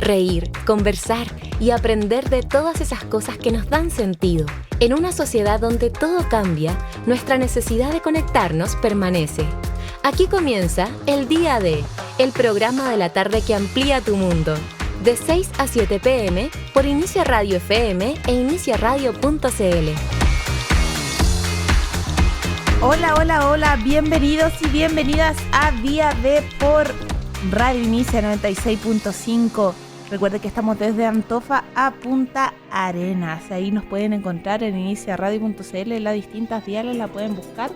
reír, conversar y aprender de todas esas cosas que nos dan sentido. En una sociedad donde todo cambia, nuestra necesidad de conectarnos permanece. Aquí comienza El Día de, el programa de la tarde que amplía tu mundo. De 6 a 7 p.m. por Inicia Radio FM e iniciaradio.cl. Hola, bienvenidos y bienvenidas a Día D por Radio Inicia 96.5. Recuerden que estamos desde Antofa a Punta Arenas. Ahí nos pueden encontrar en iniciaradio.cl, en las distintas diales la pueden buscar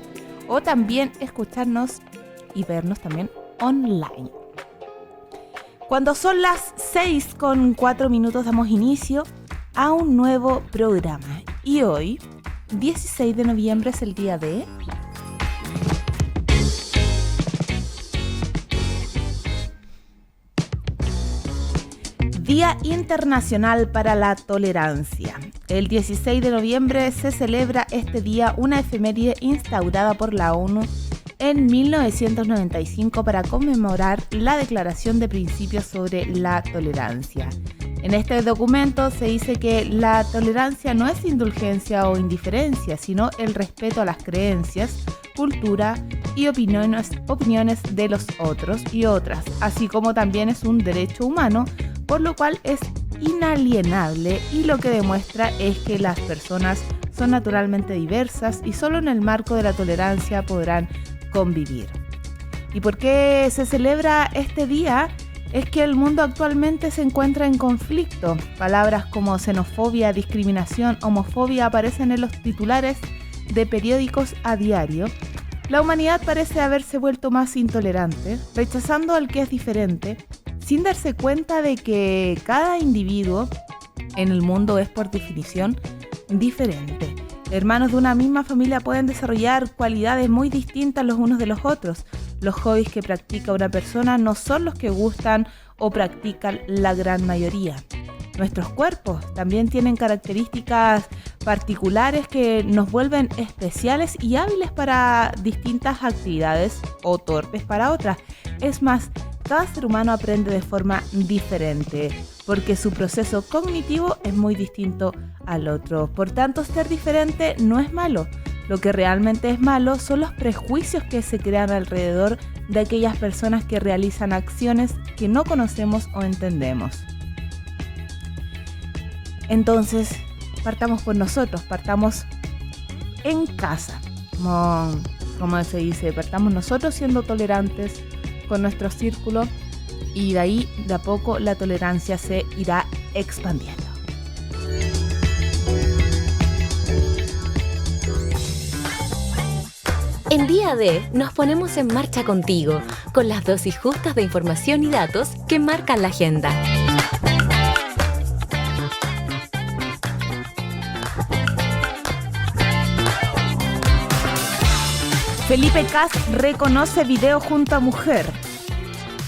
o también escucharnos y vernos también online. Cuando son las 6:04 damos inicio a un nuevo programa. Y hoy, 16 de noviembre, es el día de... Día Internacional para la Tolerancia. El 16 de noviembre se celebra este día una efeméride instaurada por la ONU en 1995 para conmemorar la Declaración de Principios sobre la Tolerancia. En este documento se dice que la tolerancia no es indulgencia o indiferencia, sino el respeto a las creencias, cultura y opiniones de los otros y otras, así como también es un derecho humano, por lo cual es inalienable y lo que demuestra es que las personas son naturalmente diversas y solo en el marco de la tolerancia podrán convivir. ¿Y por qué se celebra este día? Es que el mundo actualmente se encuentra en conflicto. Palabras como xenofobia, discriminación, homofobia aparecen en los titulares de periódicos a diario. La humanidad parece haberse vuelto más intolerante, rechazando al que es diferente, sin darse cuenta de que cada individuo en el mundo es por definición diferente. Hermanos de una misma familia pueden desarrollar cualidades muy distintas los unos de los otros. Los hobbies que practica una persona no son los que gustan o practican la gran mayoría. Nuestros cuerpos también tienen características particulares que nos vuelven especiales y hábiles para distintas actividades o torpes para otras. Es más, cada ser humano aprende de forma diferente porque su proceso cognitivo es muy distinto al otro. Por tanto, ser diferente no es malo. Lo que realmente es malo son los prejuicios que se crean alrededor de aquellas personas que realizan acciones que no conocemos o entendemos. Entonces, partamos por nosotros, partamos en casa, como se dice, partamos nosotros siendo tolerantes con nuestro círculo y de ahí de a poco la tolerancia se irá expandiendo. En Día D nos ponemos en marcha contigo, con las dosis justas de información y datos que marcan la agenda. Felipe Cas reconoce video junto a mujer.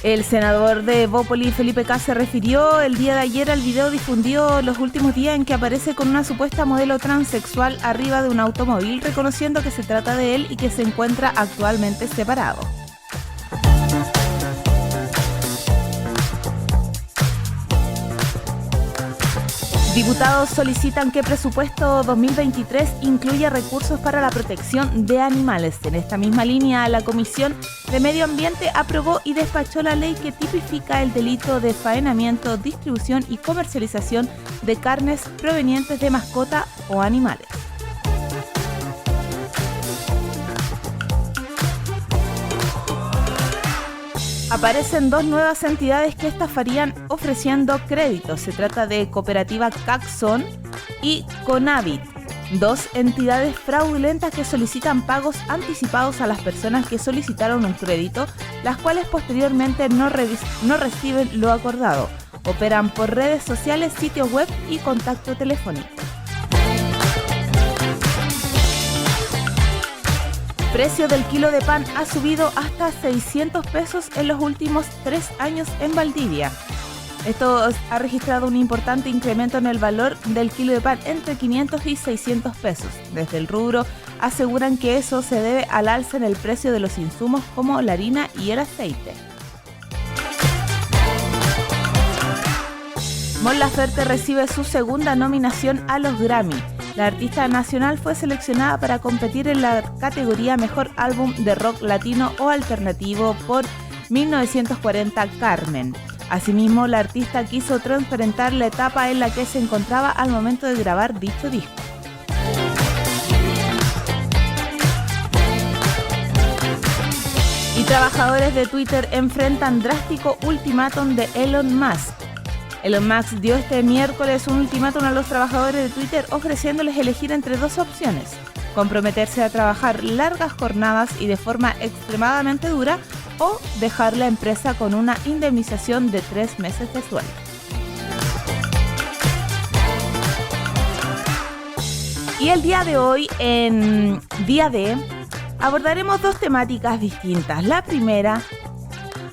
El senador de Evópoli, Felipe Cas, se refirió el día de ayer al video difundido los últimos días en que aparece con una supuesta modelo transexual arriba de un automóvil, reconociendo que se trata de él y que se encuentra actualmente separado. Diputados solicitan que presupuesto 2023 incluya recursos para la protección de animales. En esta misma línea, la Comisión de Medio Ambiente aprobó y despachó la ley que tipifica el delito de faenamiento, distribución y comercialización de carnes provenientes de mascota o animales. Aparecen dos nuevas entidades que estafarían ofreciendo créditos. Se trata de Cooperativa Caxon y Conavit, dos entidades fraudulentas que solicitan pagos anticipados a las personas que solicitaron un crédito, las cuales posteriormente no reciben lo acordado. Operan por redes sociales, sitios web y contacto telefónico. Precio del kilo de pan ha subido hasta 600 pesos en los últimos 3 años en Valdivia. Esto ha registrado un importante incremento en el valor del kilo de pan entre 500 y 600 pesos. Desde el rubro aseguran que eso se debe al alza en el precio de los insumos como la harina y el aceite. Mon Laferte recibe su segunda nominación a los Grammy. La artista nacional fue seleccionada para competir en la categoría Mejor Álbum de Rock Latino o Alternativo por 1940 Carmen. Asimismo, la artista quiso transparentar la etapa en la que se encontraba al momento de grabar dicho disco. Y trabajadores de Twitter enfrentan drástico ultimátum de Elon Musk. Elon Musk dio este miércoles un ultimátum a los trabajadores de Twitter ofreciéndoles elegir entre dos opciones: comprometerse a trabajar largas jornadas y de forma extremadamente dura o dejar la empresa con una indemnización de 3 meses de sueldo. Y el día de hoy, en Día D, abordaremos dos temáticas distintas. La primera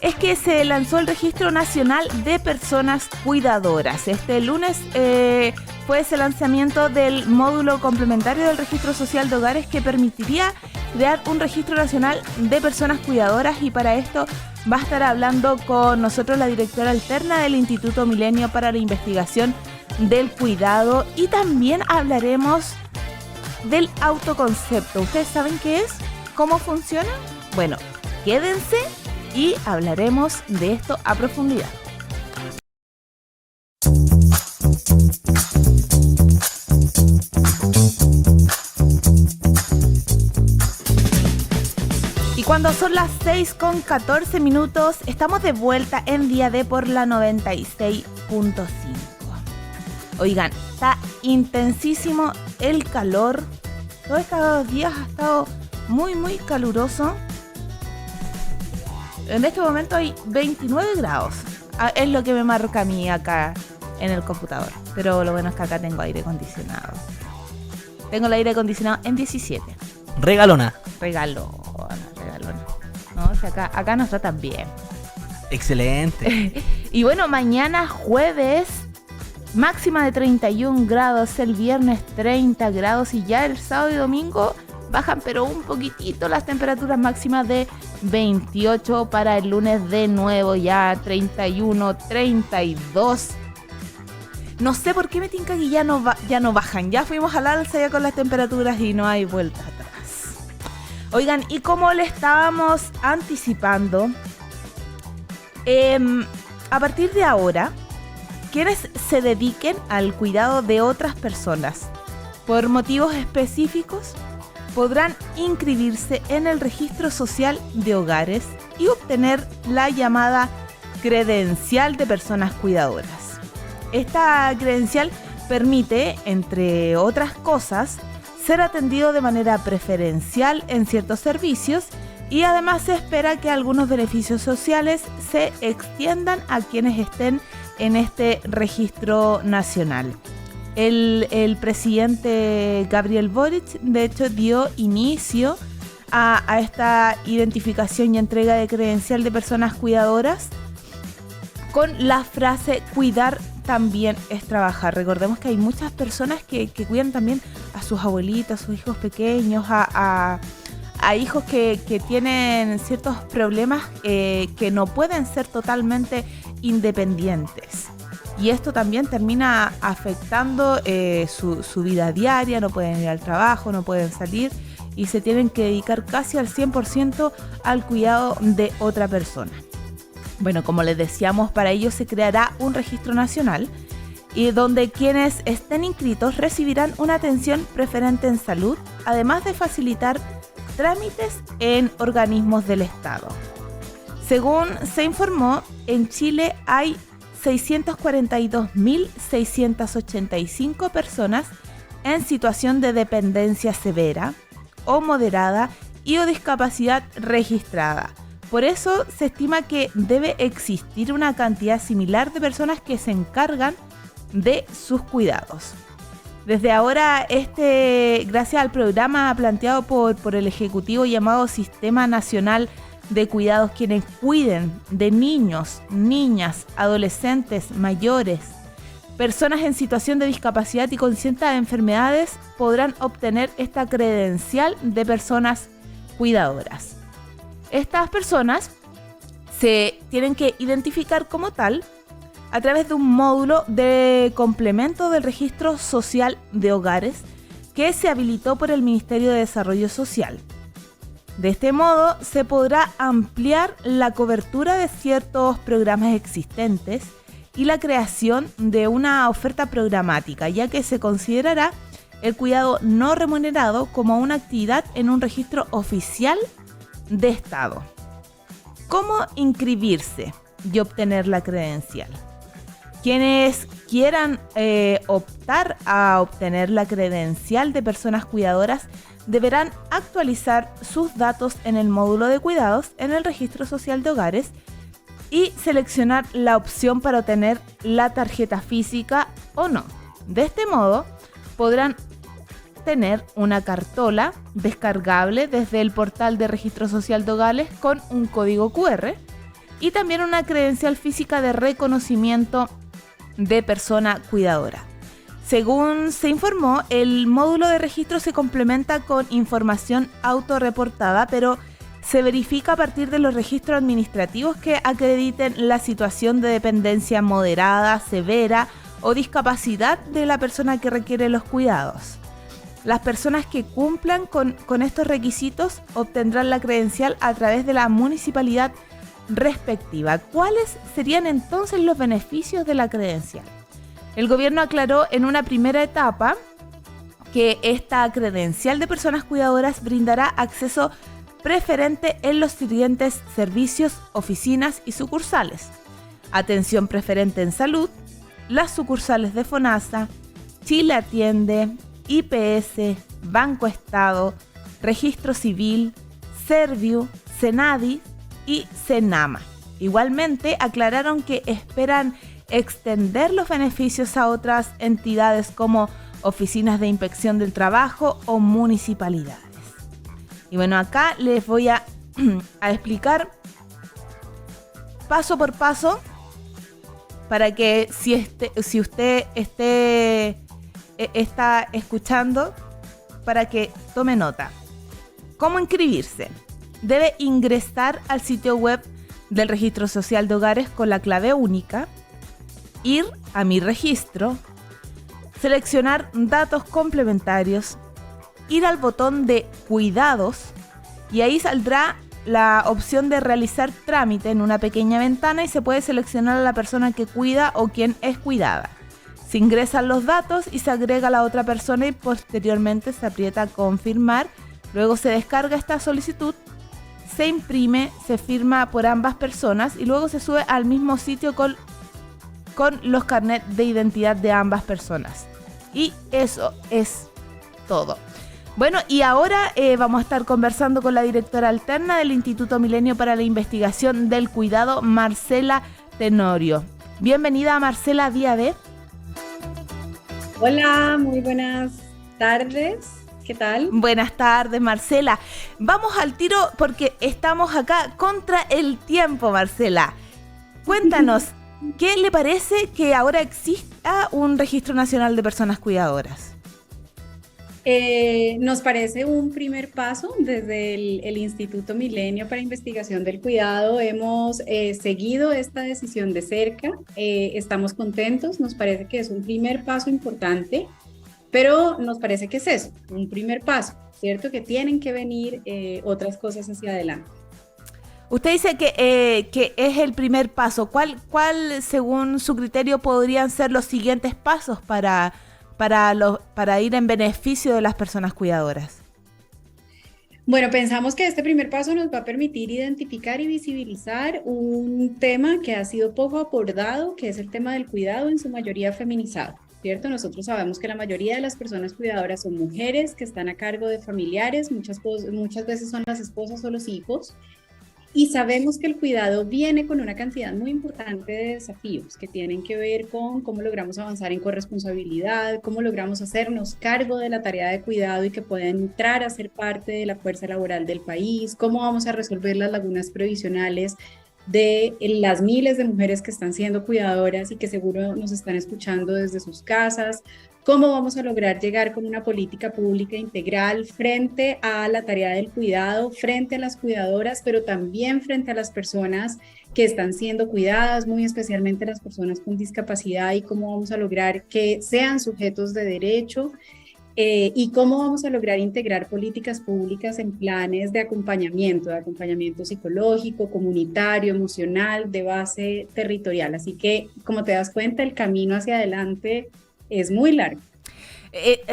es que se lanzó el Registro Nacional de Personas Cuidadoras. Este lunes fue ese lanzamiento del módulo complementario del Registro Social de Hogares que permitiría crear un Registro Nacional de Personas Cuidadoras, y para esto va a estar hablando con nosotros la directora alterna del Instituto Milenio para la Investigación del Cuidado, y también hablaremos del autoconcepto. ¿Ustedes saben qué es? ¿Cómo funciona? Bueno, quédense y hablaremos de esto a profundidad. Y cuando son las 6:14, estamos de vuelta en Día D por la 96.5. Oigan, está intensísimo el calor. Todos estos días ha estado muy caluroso. En este momento hay 29 grados. Es lo que me marca a mí acá en el computador. Pero lo bueno es que acá tengo aire acondicionado. Tengo el aire acondicionado en 17. Regalona. No, o sea, acá nos tratan bien. Excelente. Y bueno, mañana jueves, máxima de 31 grados. El viernes 30 grados. Y ya el sábado y domingo bajan pero un poquitito las temperaturas máximas de 28, para el lunes de nuevo ya 31, 32. No sé por qué me tinca que ya no bajan. Ya fuimos al alza ya con las temperaturas y no hay vuelta atrás. Oigan, y como le estábamos anticipando, a partir de ahora, quienes se dediquen al cuidado de otras personas por motivos específicos podrán inscribirse en el Registro Social de Hogares y obtener la llamada credencial de personas cuidadoras. Esta credencial permite, entre otras cosas, ser atendido de manera preferencial en ciertos servicios, y además se espera que algunos beneficios sociales se extiendan a quienes estén en este registro nacional. El presidente Gabriel Boric, de hecho, dio inicio a esta identificación y entrega de credencial de personas cuidadoras con la frase: cuidar también es trabajar. Recordemos que hay muchas personas que cuidan también a sus abuelitos, a sus hijos pequeños, a hijos que tienen ciertos problemas que no pueden ser totalmente independientes. Y esto también termina afectando su vida diaria. No pueden ir al trabajo, no pueden salir y se tienen que dedicar casi al 100% al cuidado de otra persona. Bueno, como les decíamos, para ello se creará un registro nacional y donde quienes estén inscritos recibirán una atención preferente en salud, además de facilitar trámites en organismos del Estado. Según se informó, en Chile hay 642.685 personas en situación de dependencia severa o moderada y o discapacidad registrada. Por eso se estima que debe existir una cantidad similar de personas que se encargan de sus cuidados. Desde ahora, gracias al programa planteado por el Ejecutivo llamado Sistema Nacional de Cuidados, quienes cuiden de niños, niñas, adolescentes, mayores, personas en situación de discapacidad y con ciertas enfermedades, podrán obtener esta credencial de personas cuidadoras. Estas personas se tienen que identificar como tal, a través de un módulo de complemento del registro social de hogares que se habilitó por el Ministerio de Desarrollo Social. De este modo, se podrá ampliar la cobertura de ciertos programas existentes y la creación de una oferta programática, ya que se considerará el cuidado no remunerado como una actividad en un registro oficial de Estado. ¿Cómo inscribirse y obtener la credencial? Quienes quieran optar a obtener la credencial de personas cuidadoras deberán actualizar sus datos en el módulo de cuidados en el registro social de hogares y seleccionar la opción para obtener la tarjeta física o no. De este modo podrán tener una cartola descargable desde el portal de registro social de hogares con un código QR y también una credencial física de reconocimiento de persona cuidadora. Según se informó, el módulo de registro se complementa con información autorreportada, pero se verifica a partir de los registros administrativos que acrediten la situación de dependencia moderada, severa o discapacidad de la persona que requiere los cuidados. Las personas que cumplan con estos requisitos obtendrán la credencial a través de la municipalidad respectiva. ¿Cuáles serían entonces los beneficios de la credencial? El gobierno aclaró en una primera etapa que esta credencial de personas cuidadoras brindará acceso preferente en los siguientes servicios, oficinas y sucursales: atención preferente en salud, las sucursales de FONASA, Chile Atiende, IPS, Banco Estado, Registro Civil, Serviu, Senadi y Senama. Igualmente aclararon que esperan extender los beneficios a otras entidades como oficinas de inspección del trabajo o municipalidades. Y bueno, acá les voy a explicar paso por paso para que si usted está escuchando, para que tome nota. ¿Cómo inscribirse? Debe ingresar al sitio web del Registro Social de Hogares con la clave única, ir a Mi Registro, seleccionar datos complementarios, ir al botón de Cuidados y ahí saldrá la opción de realizar trámite en una pequeña ventana y se puede seleccionar a la persona que cuida o quien es cuidada. Se ingresan los datos y se agrega a la otra persona y posteriormente se aprieta Confirmar. Luego se descarga esta solicitud, se imprime, se firma por ambas personas y luego se sube al mismo sitio con los carnets de identidad de ambas personas. Y eso es todo. Bueno, y ahora vamos a estar conversando con la directora alterna del Instituto Milenio para la Investigación del Cuidado, Marcela Tenorio. Bienvenida, Marcela, día de... Hola, muy buenas tardes. ¿Qué tal? Buenas tardes, Marcela. Vamos al tiro porque estamos acá contra el tiempo, Marcela. Cuéntanos, ¿qué le parece que ahora exista un Registro Nacional de Personas Cuidadoras? Nos parece un primer paso desde el Instituto Milenio para Investigación del Cuidado. Hemos seguido esta decisión de cerca, estamos contentos, nos parece que es un primer paso importante, pero nos parece que es eso, un primer paso, ¿cierto? Que tienen que venir otras cosas hacia adelante. Usted dice que es el primer paso. ¿Cuál, según su criterio, podrían ser los siguientes pasos para ir en beneficio de las personas cuidadoras? Bueno, pensamos que este primer paso nos va a permitir identificar y visibilizar un tema que ha sido poco abordado, que es el tema del cuidado, en su mayoría feminizado, ¿cierto? Nosotros sabemos que la mayoría de las personas cuidadoras son mujeres que están a cargo de familiares, muchas veces son las esposas o los hijos. Y sabemos que el cuidado viene con una cantidad muy importante de desafíos que tienen que ver con cómo logramos avanzar en corresponsabilidad, cómo logramos hacernos cargo de la tarea de cuidado y que puedan entrar a ser parte de la fuerza laboral del país, cómo vamos a resolver las lagunas previsionales de las miles de mujeres que están siendo cuidadoras y que seguro nos están escuchando desde sus casas. ¿Cómo vamos a lograr llegar con una política pública integral frente a la tarea del cuidado, frente a las cuidadoras, pero también frente a las personas que están siendo cuidadas, muy especialmente las personas con discapacidad, y cómo vamos a lograr que sean sujetos de derecho? Y cómo vamos a lograr integrar políticas públicas en planes de acompañamiento psicológico, comunitario, emocional, de base territorial. Así que, como te das cuenta, el camino hacia adelante es muy largo.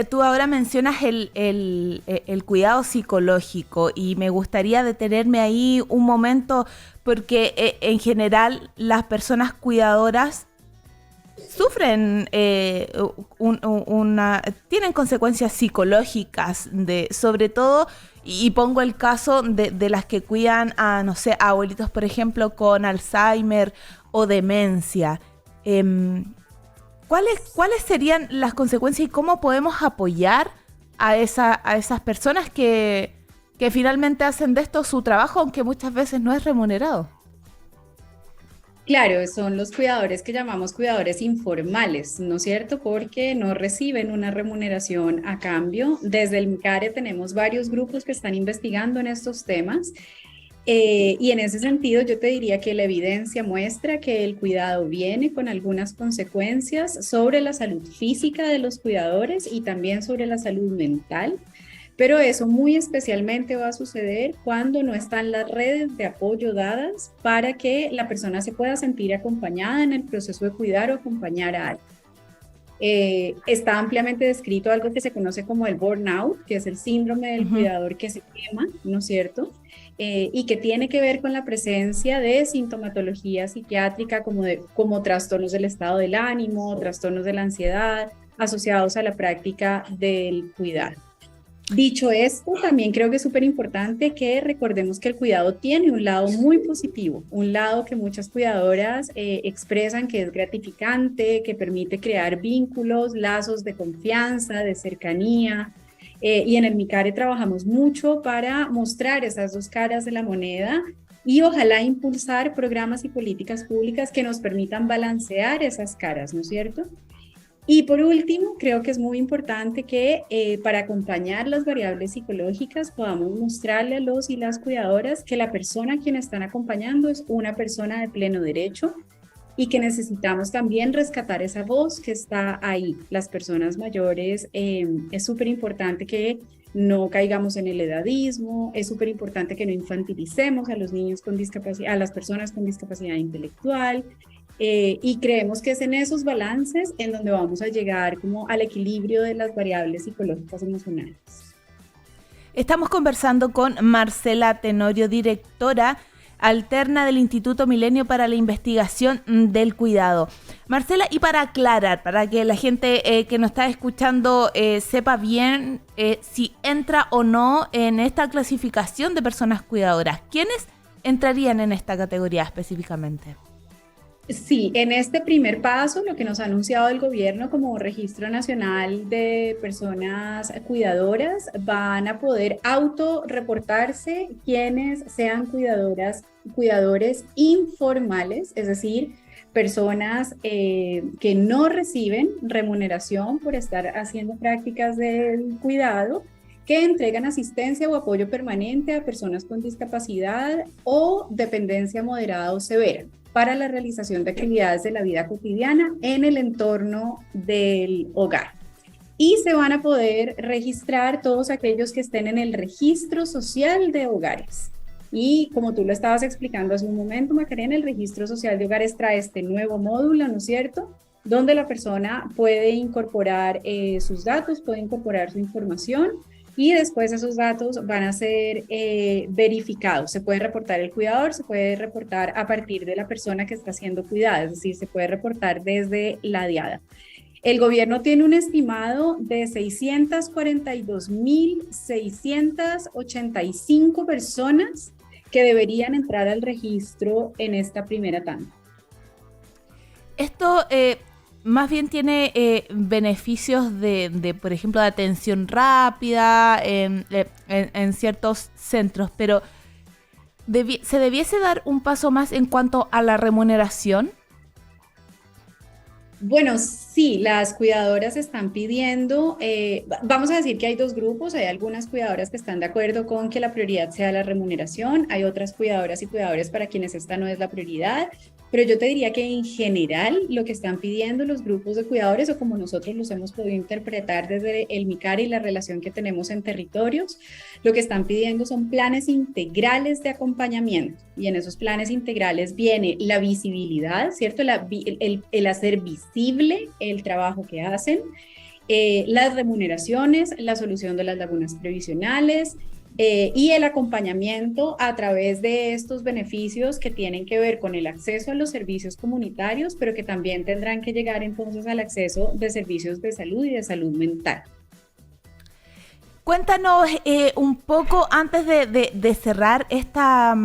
Tú ahora mencionas el cuidado psicológico y me gustaría detenerme ahí un momento porque en general las personas cuidadoras sufren tienen consecuencias psicológicas, sobre todo, y pongo el caso de las que cuidan a, no sé, a abuelitos, por ejemplo, con Alzheimer o demencia. ¿Cuáles serían las consecuencias y cómo podemos apoyar a esas personas que finalmente hacen de esto su trabajo, aunque muchas veces no es remunerado? Claro, son los cuidadores que llamamos cuidadores informales, ¿no es cierto? Porque no reciben una remuneración a cambio. Desde el MICARE tenemos varios grupos que están investigando en estos temas. Y en ese sentido yo te diría que la evidencia muestra que el cuidado viene con algunas consecuencias sobre la salud física de los cuidadores y también sobre la salud mental. Pero eso muy especialmente va a suceder cuando no están las redes de apoyo dadas para que la persona se pueda sentir acompañada en el proceso de cuidar o acompañar a alguien. Está ampliamente descrito algo que se conoce como el burnout, que es el síndrome del cuidador que se quema, ¿no es cierto? Y que tiene que ver con la presencia de sintomatología psiquiátrica como trastornos del estado del ánimo, trastornos de la ansiedad, asociados a la práctica del cuidado. Dicho esto, también creo que es súper importante que recordemos que el cuidado tiene un lado muy positivo, un lado que muchas cuidadoras expresan que es gratificante, que permite crear vínculos, lazos de confianza, de cercanía. Y en el MICARE trabajamos mucho para mostrar esas dos caras de la moneda y ojalá impulsar programas y políticas públicas que nos permitan balancear esas caras, ¿no es cierto? Y por último, creo que es muy importante que para acompañar las variables psicológicas podamos mostrarle a los y las cuidadoras que la persona a quien están acompañando es una persona de pleno derecho y que necesitamos también rescatar esa voz que está ahí. Las personas mayores, es súper importante que no caigamos en el edadismo, es súper importante que no infantilicemos a los niños con discapacidad, a las personas con discapacidad intelectual. Y creemos que es en esos balances en donde vamos a llegar como al equilibrio de las variables psicológicas emocionales. Estamos conversando con Marcela Tenorio, directora alterna del Instituto Milenio para la Investigación del Cuidado. Marcela, y para aclarar, para que la gente que nos está escuchando sepa bien si entra o no en esta clasificación de personas cuidadoras, ¿quiénes entrarían en esta categoría específicamente? Sí, en este primer paso, lo que nos ha anunciado el gobierno como Registro Nacional de Personas Cuidadoras, van a poder autorreportarse quienes sean cuidadores informales, es decir, personas que no reciben remuneración por estar haciendo prácticas del cuidado, que entregan asistencia o apoyo permanente a personas con discapacidad o dependencia moderada o severa para la realización de actividades de la vida cotidiana en el entorno del hogar. Y se van a poder registrar todos aquellos que estén en el registro social de hogares. Y como tú lo estabas explicando hace un momento, Macarena, el registro social de hogares trae este nuevo módulo, ¿no es cierto?, donde la persona puede incorporar sus datos, puede incorporar su información, y después esos datos van a ser verificados. Se puede reportar el cuidador, se puede reportar a partir de la persona que está siendo cuidada, es decir, se puede reportar desde la diada. El gobierno tiene un estimado de 642.685 personas que deberían entrar al registro en esta primera tanda. Esto más bien tiene beneficios de, por ejemplo, de atención rápida en ciertos centros, pero ¿Se debiese dar un paso más en cuanto a la remuneración? Bueno, sí, las cuidadoras están pidiendo, vamos a decir que hay dos grupos, hay algunas cuidadoras que están de acuerdo con que la prioridad sea la remuneración, hay otras cuidadoras y cuidadores para quienes esta no es la prioridad, pero yo te diría que en general lo que están pidiendo los grupos de cuidadores, o como nosotros los hemos podido interpretar desde el MICARE y la relación que tenemos en territorios, lo que están pidiendo son planes integrales de acompañamiento, y en esos planes integrales viene la visibilidad, ¿cierto? El hacer visible el trabajo que hacen, las remuneraciones, la solución de las lagunas previsionales, y el acompañamiento a través de estos beneficios que tienen que ver con el acceso a los servicios comunitarios, pero que también tendrán que llegar entonces al acceso de servicios de salud y de salud mental. Cuéntanos un poco, antes de cerrar esta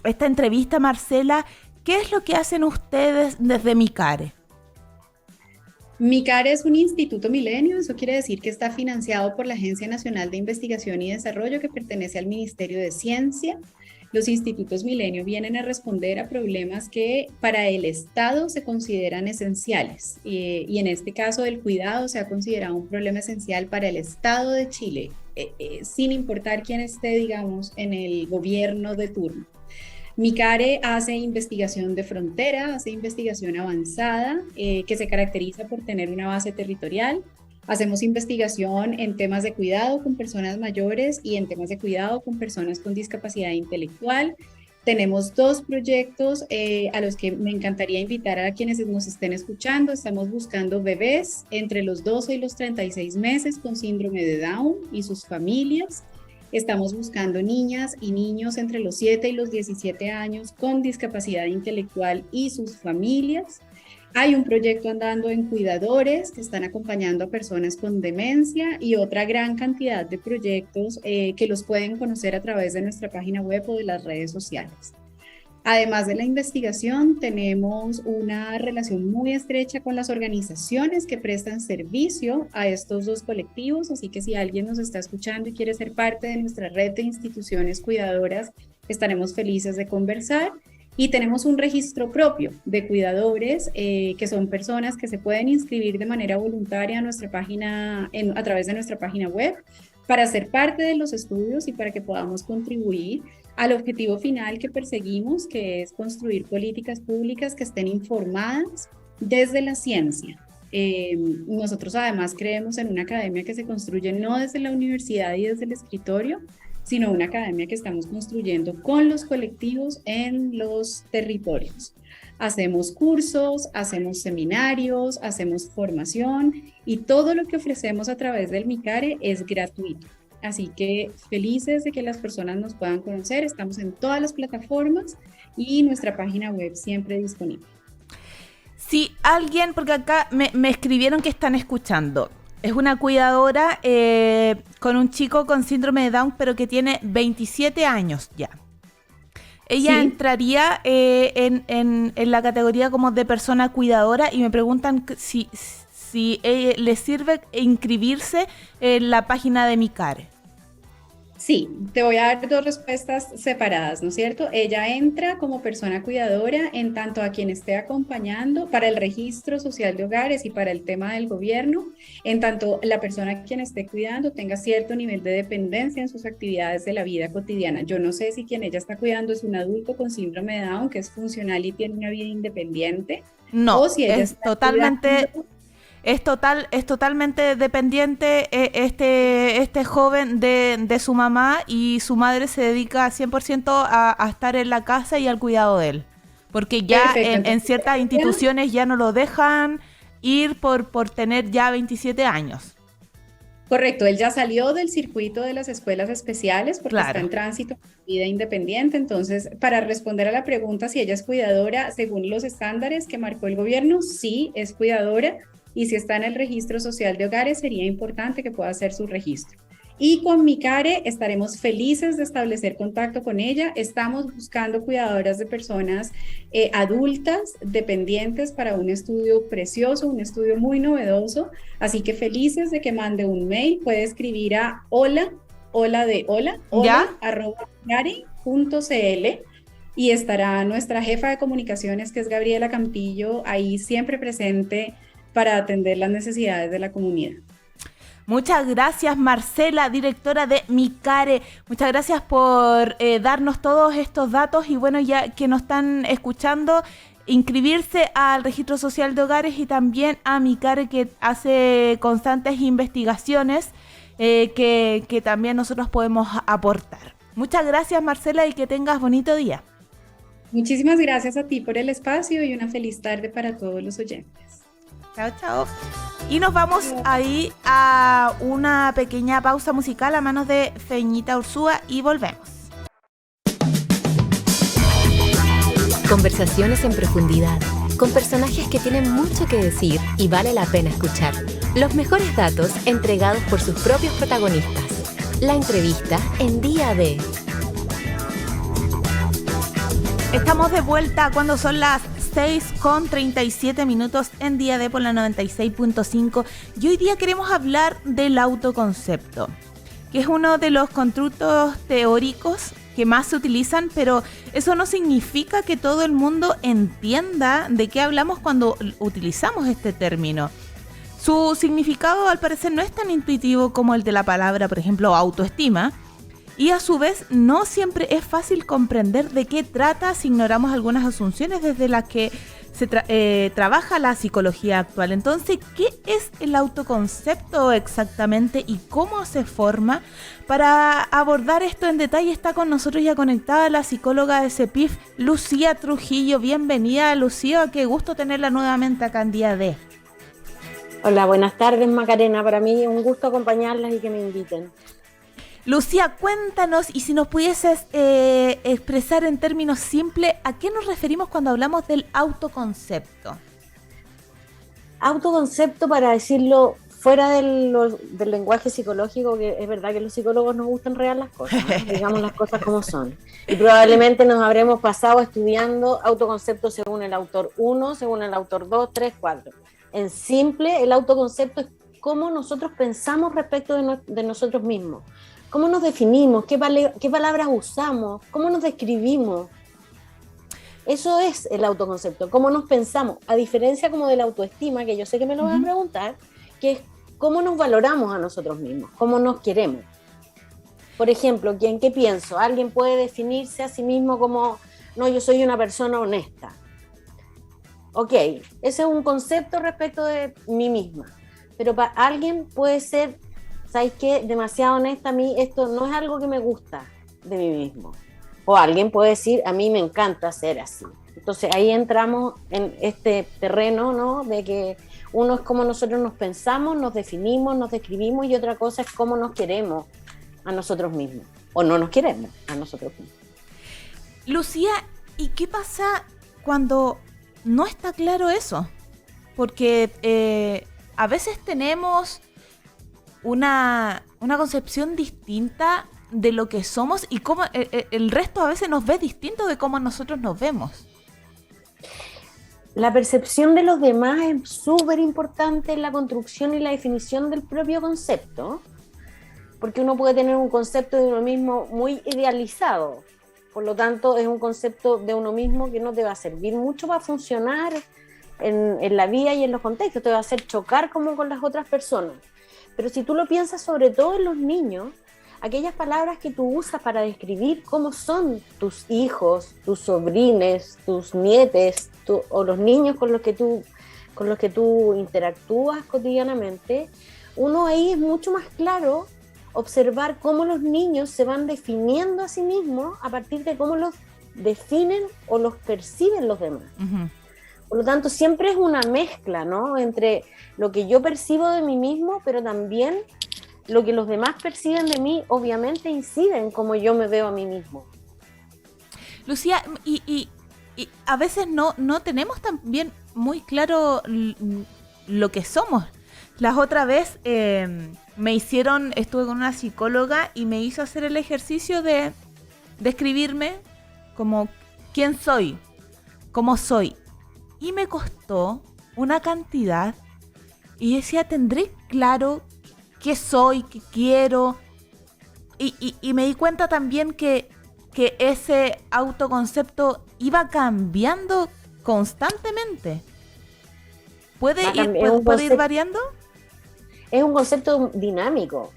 entrevista, Marcela, ¿qué es lo que hacen ustedes desde MICARE? MICARE es un instituto milenio, eso quiere decir que está financiado por la Agencia Nacional de Investigación y Desarrollo, que pertenece al Ministerio de Ciencia. Los institutos milenio vienen a responder a problemas que para el Estado se consideran esenciales, y en este caso el cuidado se ha considerado un problema esencial para el Estado de Chile, sin importar quién esté, digamos, en el gobierno de turno. MICARE hace investigación de frontera, hace investigación avanzada, que se caracteriza por tener una base territorial. Hacemos investigación en temas de cuidado con personas mayores y en temas de cuidado con personas con discapacidad intelectual. Tenemos 2 proyectos a los que me encantaría invitar a quienes nos estén escuchando. Estamos buscando bebés entre los 12 y los 36 meses con síndrome de Down y sus familias. Estamos buscando niñas y niños entre los 7 y los 17 años con discapacidad intelectual y sus familias. Hay un proyecto andando en cuidadores que están acompañando a personas con demencia, y otra gran cantidad de proyectos que los pueden conocer a través de nuestra página web o de las redes sociales. Además de la investigación, tenemos una relación muy estrecha con las organizaciones que prestan servicio a estos 2 colectivos, así que si alguien nos está escuchando y quiere ser parte de nuestra red de instituciones cuidadoras, estaremos felices de conversar. Y tenemos un registro propio de cuidadores, que son personas que se pueden inscribir de manera voluntaria a nuestra página, a través de nuestra página web, para ser parte de los estudios y para que podamos contribuir al objetivo final que perseguimos, que es construir políticas públicas que estén informadas desde la ciencia. Nosotros además creemos en una academia que se construye no desde la universidad y desde el escritorio, sino una academia que estamos construyendo con los colectivos en los territorios. Hacemos cursos, hacemos seminarios, hacemos formación, y todo lo que ofrecemos a través del MICARE es gratuito. Así que felices de que las personas nos puedan conocer. Estamos en todas las plataformas y nuestra página web siempre disponible. Si alguien, porque acá me escribieron que están escuchando, es una cuidadora con un chico con síndrome de Down, pero que tiene 27 años ya. Ella Sí. entraría en la categoría como de persona cuidadora, y me preguntan si le sirve inscribirse en la página de MICARE. Sí, te voy a dar 2 respuestas separadas, ¿no es cierto? Ella entra como persona cuidadora en tanto a quien esté acompañando para el registro social de hogares y para el tema del gobierno, en tanto la persona a quien esté cuidando tenga cierto nivel de dependencia en sus actividades de la vida cotidiana. Yo no sé si quien ella está cuidando es un adulto con síndrome de Down, que es funcional y tiene una vida independiente. No, o si ella es está totalmente... cuidando. Es totalmente dependiente este joven de su mamá, y su madre se dedica 100% a estar en la casa y al cuidado de él. Porque ya en ciertas instituciones ya no lo dejan ir por tener ya 27 años. Correcto, él ya salió del circuito de las escuelas especiales porque Claro. está en tránsito de vida independiente. Entonces, para responder a la pregunta si ella es cuidadora, según los estándares que marcó el gobierno, sí es cuidadora. Y si está en el registro social de hogares, sería importante que pueda hacer su registro. Y con MICARE estaremos felices de establecer contacto con ella. Estamos buscando cuidadoras de personas adultas, dependientes, para un estudio precioso, un estudio muy novedoso. Así que felices de que mande un mail. Puede escribir a hola, ¿Ya? @micare.org. y estará nuestra jefa de comunicaciones, que es Gabriela Campillo, ahí siempre presente para atender las necesidades de la comunidad. Muchas gracias, Marcela, directora de Micare. Muchas gracias por darnos todos estos datos y bueno, ya que nos están escuchando, inscribirse al Registro Social de Hogares y también a Micare, que hace constantes investigaciones que también nosotros podemos aportar. Muchas gracias, Marcela, y que tengas bonito día. Muchísimas gracias a ti por el espacio y una feliz tarde para todos los oyentes. Chao, chao. Y nos vamos ahí a una pequeña pausa musical a manos de Feñita Ursúa y volvemos. Conversaciones en profundidad, con personajes que tienen mucho que decir y vale la pena escuchar. Los mejores datos entregados por sus propios protagonistas. La entrevista en Día D. Estamos de vuelta cuando son las 6:37 en Día D por la 96.5 y hoy día queremos hablar del autoconcepto, que es uno de los constructos teóricos que más se utilizan, pero eso no significa que todo el mundo entienda de qué hablamos cuando utilizamos este término. Su significado al parecer no es tan intuitivo como el de la palabra, por ejemplo, autoestima, y a su vez no siempre es fácil comprender de qué trata si ignoramos algunas asunciones desde las que se trabaja la psicología actual. Entonces, ¿qué es el autoconcepto exactamente y cómo se forma? Para abordar esto en detalle está con nosotros ya conectada la psicóloga de CEPIF, Lucía Trujillo. Bienvenida, Lucía, qué gusto tenerla nuevamente acá en Día D. Hola, buenas tardes, Macarena. Para mí es un gusto acompañarlas y que me inviten. Lucía, cuéntanos, y si nos pudieses expresar en términos simples, ¿a qué nos referimos cuando hablamos del autoconcepto? Autoconcepto, para decirlo fuera del lenguaje psicológico, que es verdad que los psicólogos nos gustan enredar las cosas, ¿no? Digamos las cosas como son. Y probablemente nos habremos pasado estudiando autoconcepto según el autor 1, según el autor 2, 3, 4. En simple, el autoconcepto es cómo nosotros pensamos respecto de nosotros mismos. ¿Cómo nos definimos? ¿Qué palabras usamos? ¿Cómo nos describimos? Eso es el autoconcepto, cómo nos pensamos, a diferencia como de la autoestima, que yo sé que me lo van a preguntar, que es cómo nos valoramos a nosotros mismos, cómo nos queremos. Por ejemplo, ¿en qué pienso? Alguien puede definirse a sí mismo como, no, yo soy una persona honesta. Ok, ese es un concepto respecto de mí misma, pero para alguien puede ser, ¿sabes qué? Demasiado honesta, a mí esto no es algo que me gusta de mí mismo. O alguien puede decir, a mí me encanta ser así. Entonces ahí entramos en este terreno, ¿no? De que uno es cómo nosotros nos pensamos, nos definimos, nos describimos, y otra cosa es cómo nos queremos a nosotros mismos. O no nos queremos a nosotros mismos. Lucía, ¿y qué pasa cuando no está claro eso? Porque a veces tenemos una concepción distinta de lo que somos y cómo el resto a veces nos ve distinto de cómo nosotros nos vemos. La percepción de los demás es súper importante en la construcción y la definición del propio concepto, porque uno puede tener un concepto de uno mismo muy idealizado, por lo tanto es un concepto de uno mismo que no te va a servir mucho para funcionar en la vida y en los contextos, te va a hacer chocar como con las otras personas. Pero si tú lo piensas sobre todo en los niños, aquellas palabras que tú usas para describir cómo son tus hijos, tus sobrines, tus nietes, o los niños con los que tú interactúas cotidianamente, uno ahí es mucho más claro observar cómo los niños se van definiendo a sí mismos a partir de cómo los definen o los perciben los demás. Uh-huh. Por lo tanto, siempre es una mezcla, ¿no? Entre lo que yo percibo de mí mismo, pero también lo que los demás perciben de mí, obviamente incide en cómo yo me veo a mí mismo. Lucía, y a veces no tenemos también muy claro lo que somos. La otra vez estuve con una psicóloga y me hizo hacer el ejercicio de describirme como quién soy, cómo soy. Y me costó una cantidad y decía, tendré claro qué soy, qué quiero. Y me di cuenta también que que ese autoconcepto iba cambiando constantemente. ¿Puede ir variando? Es un concepto dinámico.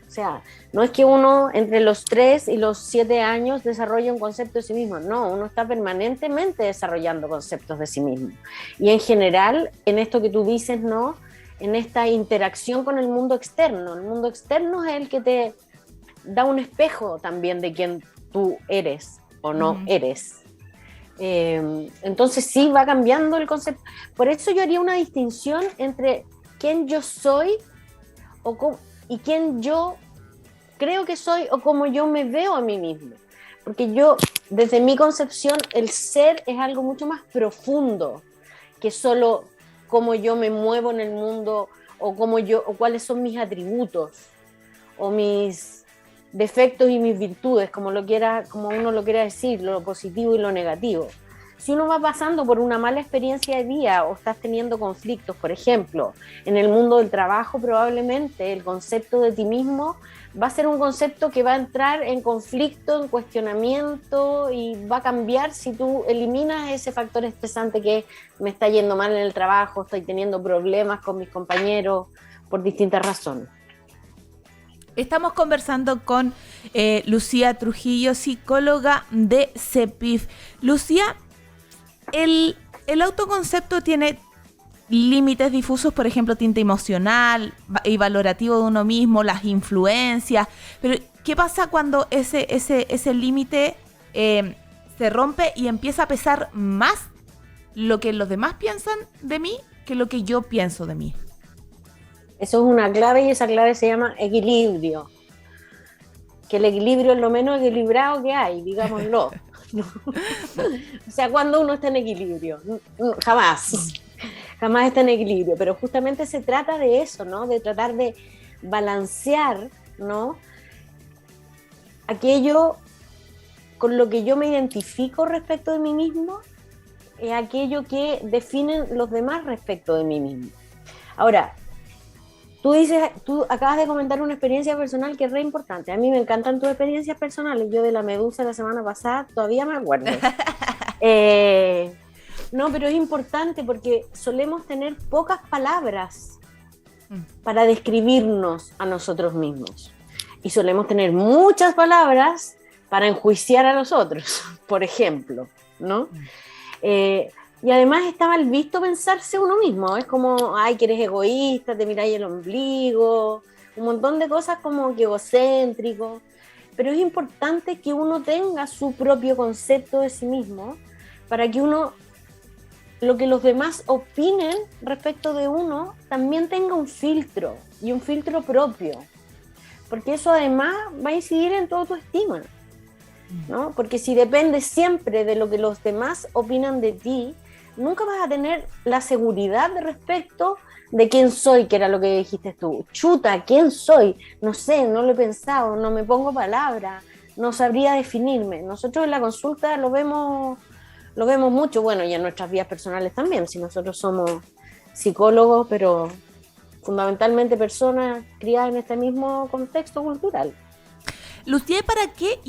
O sea, no es que uno entre los 3 y los 7 años desarrolle un concepto de sí mismo. No, uno está permanentemente desarrollando conceptos de sí mismo. Y en general, en esto que tú dices, ¿no? En esta interacción con el mundo externo. El mundo externo es el que te da un espejo también de quién tú eres o no eres. Entonces sí va cambiando el concepto. Por eso yo haría una distinción entre quién yo soy y quién yo creo que soy o cómo yo me veo a mí mismo. Porque yo, desde mi concepción, el ser es algo mucho más profundo que solo cómo yo me muevo en el mundo o cuáles son mis atributos o mis defectos y mis virtudes, como uno lo quiera decir, lo positivo y lo negativo. Si uno va pasando por una mala experiencia de vida o estás teniendo conflictos, por ejemplo, en el mundo del trabajo, probablemente el concepto de ti mismo va a ser un concepto que va a entrar en conflicto, en cuestionamiento y va a cambiar si tú eliminas ese factor estresante que me está yendo mal en el trabajo, estoy teniendo problemas con mis compañeros por distintas razones. Estamos conversando con Lucía Trujillo, psicóloga de CEPIF. Lucía, el autoconcepto tiene límites difusos, por ejemplo, tinte emocional y valorativo de uno mismo, las influencias. Pero, ¿qué pasa cuando ese límite se rompe y empieza a pesar más lo que los demás piensan de mí que lo que yo pienso de mí? Eso es una clave y esa clave se llama equilibrio. Que el equilibrio es lo menos equilibrado que hay, digámoslo. O sea, cuando uno está en equilibrio, jamás está en equilibrio, pero justamente se trata de eso, ¿no? De tratar de balancear, ¿no? Aquello con lo que yo me identifico respecto de mí mismo, es aquello que definen los demás respecto de mí mismo. Ahora, tú acabas de comentar una experiencia personal que es re importante. A mí me encantan tus experiencias personales. Yo de la medusa la semana pasada todavía me acuerdo. No, pero es importante porque solemos tener pocas palabras para describirnos a nosotros mismos. Y solemos tener muchas palabras para enjuiciar a los otros, por ejemplo, ¿no? Y además está mal visto pensarse uno mismo. Es como, ay, que eres egoísta, te miráis el ombligo, un montón de cosas como que egocéntrico. Pero es importante que uno tenga su propio concepto de sí mismo para que lo que los demás opinen respecto de uno, también tenga un filtro y un filtro propio. Porque eso además va a incidir en toda tu estima, ¿no? Porque si dependes siempre de lo que los demás opinan de ti, nunca vas a tener la seguridad respecto de quién soy, que era lo que dijiste tú. Chuta, ¿quién soy? No sé, no lo he pensado, no me pongo palabra, no sabría definirme. Nosotros en la consulta lo vemos mucho, bueno, y en nuestras vidas personales también, si nosotros somos psicólogos, pero fundamentalmente personas criadas en este mismo contexto cultural. Lucía,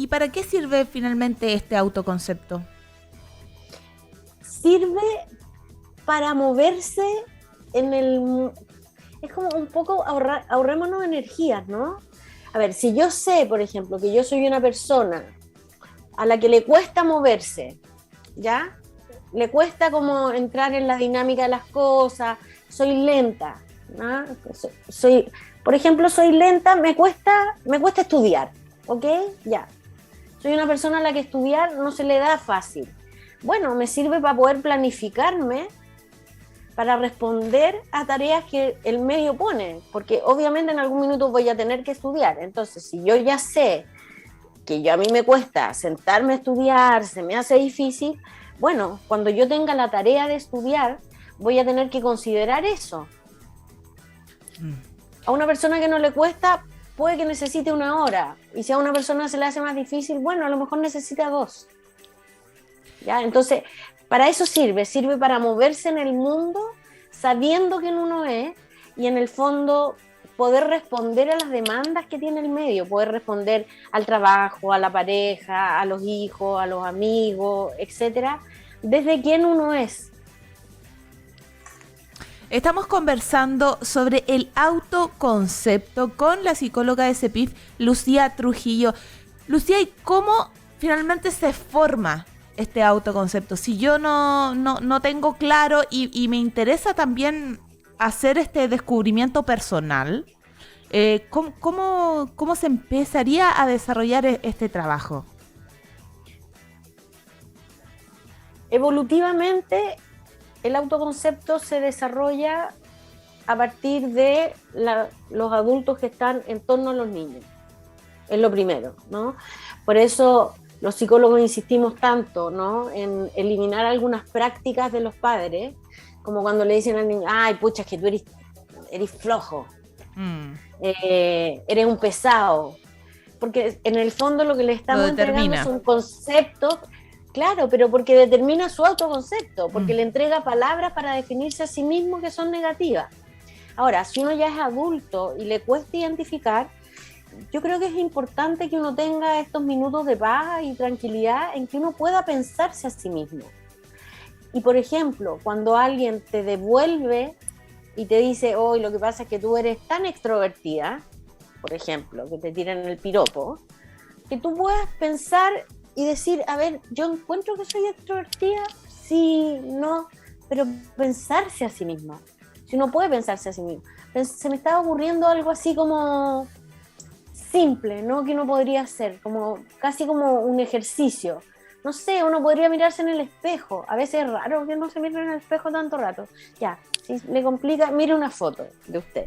¿para qué sirve finalmente este autoconcepto? Sirve para moverse es como un poco ahorrémonos energías, ¿no? A ver, si yo sé, por ejemplo, que yo soy una persona a la que le cuesta moverse, ¿ya? Le cuesta como entrar en la dinámica de las cosas, soy lenta, ¿no? Por ejemplo, soy lenta, me cuesta estudiar, ¿ok? Ya. Soy una persona a la que estudiar no se le da fácil. Bueno, me sirve para poder planificarme, para responder a tareas que el medio pone, porque obviamente en algún minuto voy a tener que estudiar. Entonces, si yo ya sé que a mí me cuesta sentarme a estudiar, se me hace difícil, bueno, cuando yo tenga la tarea de estudiar, voy a tener que considerar eso. A una persona que no le cuesta, puede que necesite 1 hora, y si a una persona se le hace más difícil, bueno, a lo mejor necesita 2. ¿Ya? Entonces, para eso sirve para moverse en el mundo sabiendo quién uno es y en el fondo poder responder a las demandas que tiene el medio, poder responder al trabajo, a la pareja, a los hijos, a los amigos, etcétera, desde quién uno es. Estamos conversando sobre el autoconcepto con la psicóloga de CEPIF, Lucía Trujillo. Lucía, ¿y cómo finalmente se forma este autoconcepto? Si yo no tengo claro y me interesa también hacer este descubrimiento personal, ¿cómo se empezaría a desarrollar este trabajo? Evolutivamente, el autoconcepto se desarrolla a partir de los adultos que están en torno a los niños. Es lo primero, ¿no? Por eso los psicólogos insistimos tanto, ¿no?, en eliminar algunas prácticas de los padres, como cuando le dicen al niño, ay, pucha, es que tú eres flojo, eres un pesado, porque en el fondo lo que le estamos entregando es un concepto. Claro, pero porque determina su autoconcepto, porque le entrega palabras para definirse a sí mismo que son negativas. Ahora, si uno ya es adulto y le cuesta identificar, yo creo que es importante que uno tenga estos minutos de paz y tranquilidad en que uno pueda pensarse a sí mismo. Y por ejemplo, cuando alguien te devuelve y te dice, oh, lo que pasa es que tú eres tan extrovertida, por ejemplo, que te tiran el piropo, que tú puedas pensar y decir, a ver, yo encuentro que soy extrovertida, sí, no, pero pensarse a sí misma. Si uno puede pensarse a sí mismo. Se me estaba ocurriendo algo así como simple, ¿no?, que uno podría hacer, como casi como un ejercicio. No sé, uno podría mirarse en el espejo. A veces es raro que no se mire en el espejo tanto rato. Ya, si le complica, mire una foto de usted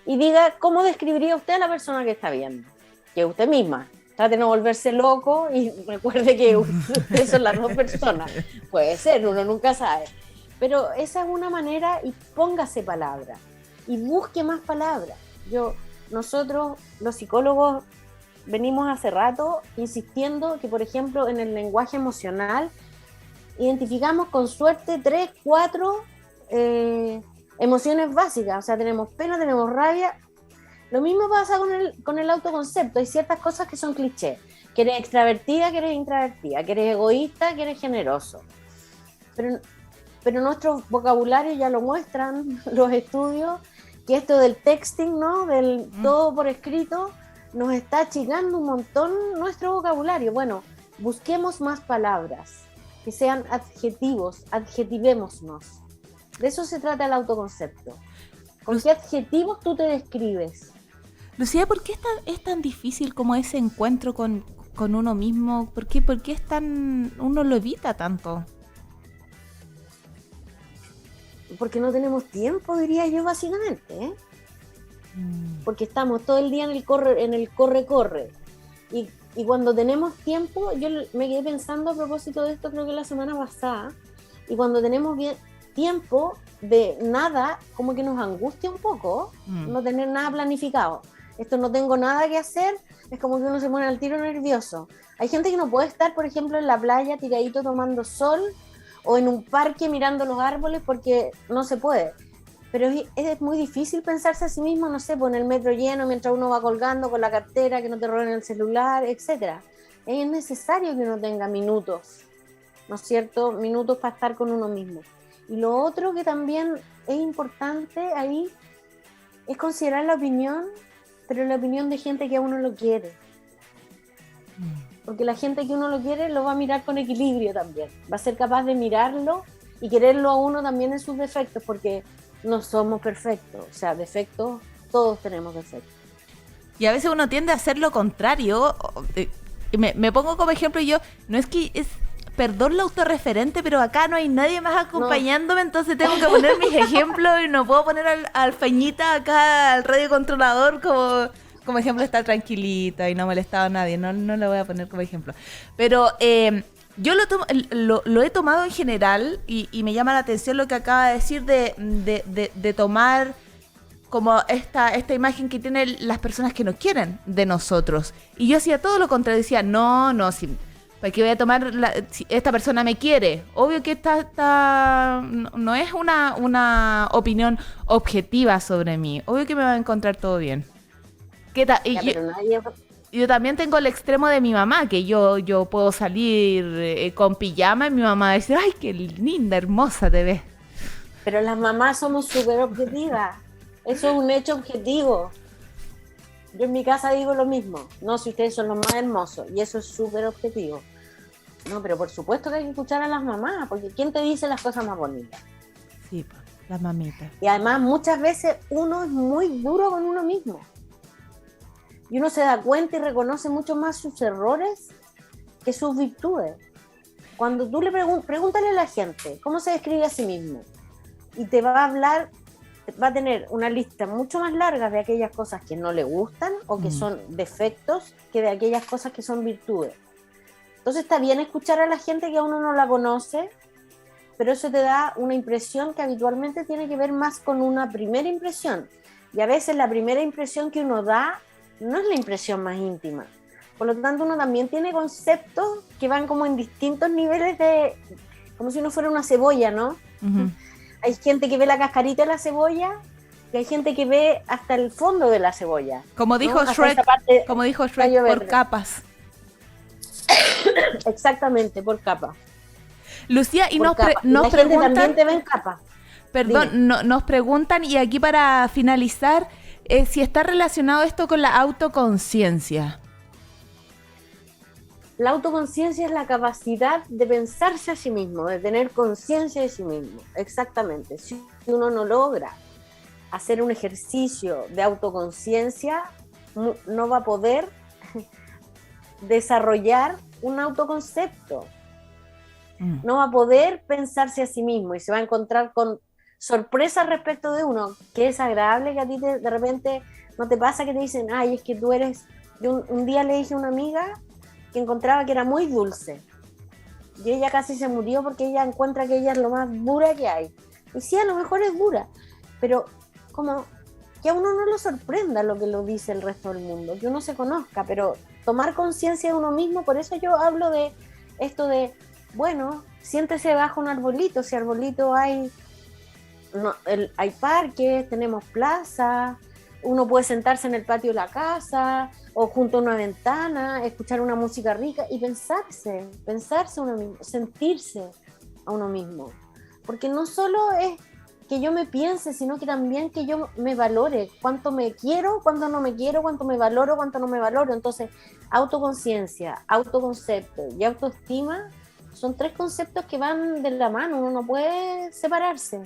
y diga cómo describiría usted a la persona que está viendo, que es usted misma. Trate de no volverse loco y recuerde que ustedes son las dos personas. Puede ser, uno nunca sabe. Pero esa es una manera, y póngase palabras y busque más palabras. Nosotros, los psicólogos, venimos hace rato insistiendo que, por ejemplo, en el lenguaje emocional identificamos con suerte 3, 4 emociones básicas. O sea, tenemos pena, tenemos rabia. Lo mismo pasa con el autoconcepto. Hay ciertas cosas que son clichés. Que eres extravertida, que eres introvertida, que eres egoísta, que eres generoso. Pero nuestros vocabularios ya lo muestran, los estudios, que esto del texting, ¿no?, del todo por escrito, nos está achicando un montón nuestro vocabulario. Bueno, busquemos más palabras, que sean adjetivos, adjetivémonos. De eso se trata el autoconcepto. ¿Con qué adjetivos tú te describes? Lucía, ¿por qué es tan difícil como ese encuentro con uno mismo? ¿Por qué uno lo evita tanto? Porque no tenemos tiempo, diría yo, básicamente, ¿eh? Porque estamos todo el día en el corre. Y cuando tenemos tiempo, yo me quedé pensando a propósito de esto, creo que la semana pasada, y cuando tenemos tiempo de nada, como que nos angustia un poco, no tener nada planificado. Esto no tengo nada que hacer, es como que uno se pone al tiro nervioso. Hay gente que no puede estar, por ejemplo, en la playa tiradito tomando sol, o en un parque mirando los árboles, porque no se puede. Pero es muy difícil pensarse a sí mismo, no sé, pues en el metro lleno, mientras uno va colgando con la cartera, que no te roben el celular, etc. Es necesario que uno tenga minutos, ¿no es cierto? Minutos para estar con uno mismo. Y lo otro que también es importante ahí es considerar la opinión, pero la opinión de gente que a uno lo quiere. Porque la gente que uno lo quiere lo va a mirar con equilibrio también. Va a ser capaz de mirarlo y quererlo a uno también en sus defectos, porque no somos perfectos. O sea, defectos, todos tenemos defectos. Y a veces uno tiende a hacer lo contrario. Me pongo como ejemplo yo, no es que es... Perdón lo autorreferente, pero acá no hay nadie más acompañándome, entonces tengo que poner mis ejemplos y no puedo poner al Feñita acá, al radiocontrolador, como ejemplo, estar tranquilita y no molestar a nadie. No lo voy a poner como ejemplo. Pero yo lo he tomado en general y me llama la atención lo que acaba de decir de tomar como esta imagen que tienen las personas que nos quieren de nosotros. Y yo hacía todo lo contrario, decía, no, ¿Para qué voy a tomar si esta persona me quiere? Obvio que no es una opinión objetiva sobre mí. Obvio que me va a encontrar todo bien. Yo también tengo el extremo de mi mamá, que yo puedo salir con pijama y mi mamá dice, ¡ay, qué linda, hermosa te ves! Pero las mamás somos súper objetivas. Eso es un hecho objetivo. Yo en mi casa digo lo mismo. No, si ustedes son los más hermosos. Y eso es súper objetivo. No, pero por supuesto que hay que escuchar a las mamás, porque ¿quién te dice las cosas más bonitas? Sí, pues, las mamitas. Y además muchas veces uno es muy duro con uno mismo. Y uno se da cuenta y reconoce mucho más sus errores que sus virtudes. Cuando tú le pregúntale a la gente cómo se describe a sí mismo, y te va a hablar, va a tener una lista mucho más larga de aquellas cosas que no le gustan o que son defectos que de aquellas cosas que son virtudes. Entonces está bien escuchar a la gente que a uno no la conoce, pero eso te da una impresión que habitualmente tiene que ver más con una primera impresión. Y a veces la primera impresión que uno da no es la impresión más íntima. Por lo tanto, uno también tiene conceptos que van como en distintos niveles de... como si uno fuera una cebolla, ¿no? Uh-huh. Hay gente que ve la cascarita de la cebolla y hay gente que ve hasta el fondo de la cebolla. Como dijo Shrek, por capas. Exactamente, por capas. Lucía, y nos preguntan... también te ven capas. Perdón, nos preguntan, y aquí para finalizar, si está relacionado esto con la autoconciencia. La autoconciencia es la capacidad de pensarse a sí mismo, de tener conciencia de sí mismo. Exactamente. Si uno no logra hacer un ejercicio de autoconciencia, no va a poder desarrollar un autoconcepto. No va a poder pensarse a sí mismo y se va a encontrar con sorpresas respecto de uno, que es agradable, que a ti de repente no te pasa que te dicen, ay, es que tú eres... Yo un día le dije a una amiga que encontraba que era muy dulce. Y ella casi se murió porque ella encuentra que ella es lo más dura que hay. Y sí, a lo mejor es dura, pero como que a uno no lo sorprenda lo que lo dice el resto del mundo, que uno se conozca, pero tomar conciencia de uno mismo, por eso yo hablo de esto de, bueno, siéntese bajo un arbolito, si arbolito hay parques, tenemos plazas, uno puede sentarse en el patio de la casa o junto a una ventana, escuchar una música rica y pensarse a uno mismo, sentirse a uno mismo. Porque no solo es que yo me piense, sino que también que yo me valore, cuánto me quiero, cuánto no me quiero, cuánto me valoro, cuánto no me valoro. Entonces, autoconciencia, autoconcepto y autoestima son tres conceptos que van de la mano, uno no puede separarse.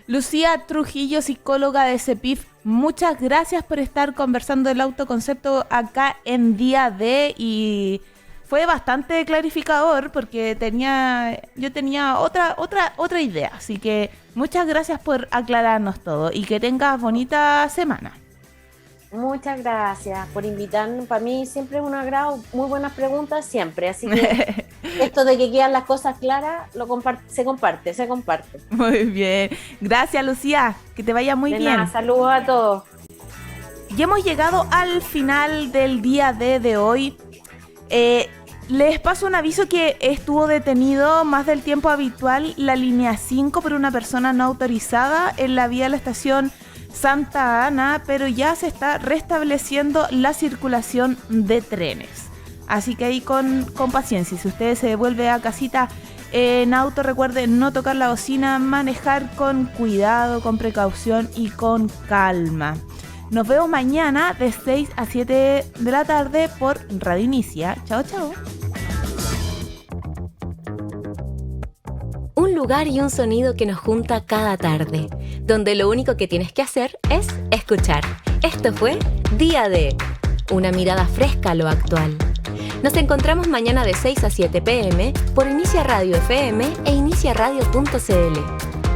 Lucía Trujillo, psicóloga de CEPIF, muchas gracias por estar conversando del autoconcepto acá en Día D, y fue bastante clarificador porque yo tenía otra idea, así que muchas gracias por aclararnos todo y que tengas bonita semana. Muchas gracias por invitarnos. Para mí siempre es un agrado, muy buenas preguntas siempre, así que esto de que quedan las cosas claras se comparte. Muy bien, gracias Lucía, que te vaya muy bien. Nada, saludos a todos. Y hemos llegado al final del día de hoy. Les paso un aviso que estuvo detenido más del tiempo habitual la línea 5 por una persona no autorizada en la vía de la estación Santa Ana, pero ya se está restableciendo la circulación de trenes. Así que ahí con paciencia. Si usted se devuelve a casita en auto, recuerde no tocar la bocina, manejar con cuidado, con precaución y con calma. Nos vemos mañana de 6 a 7 de la tarde por Radio Inicia. Chao, chao. Un lugar y un sonido que nos junta cada tarde, donde lo único que tienes que hacer es escuchar. Esto fue Día D, una mirada fresca a lo actual. Nos encontramos mañana de 6 a 7 p.m. por Inicia Radio FM e iniciaradio.cl.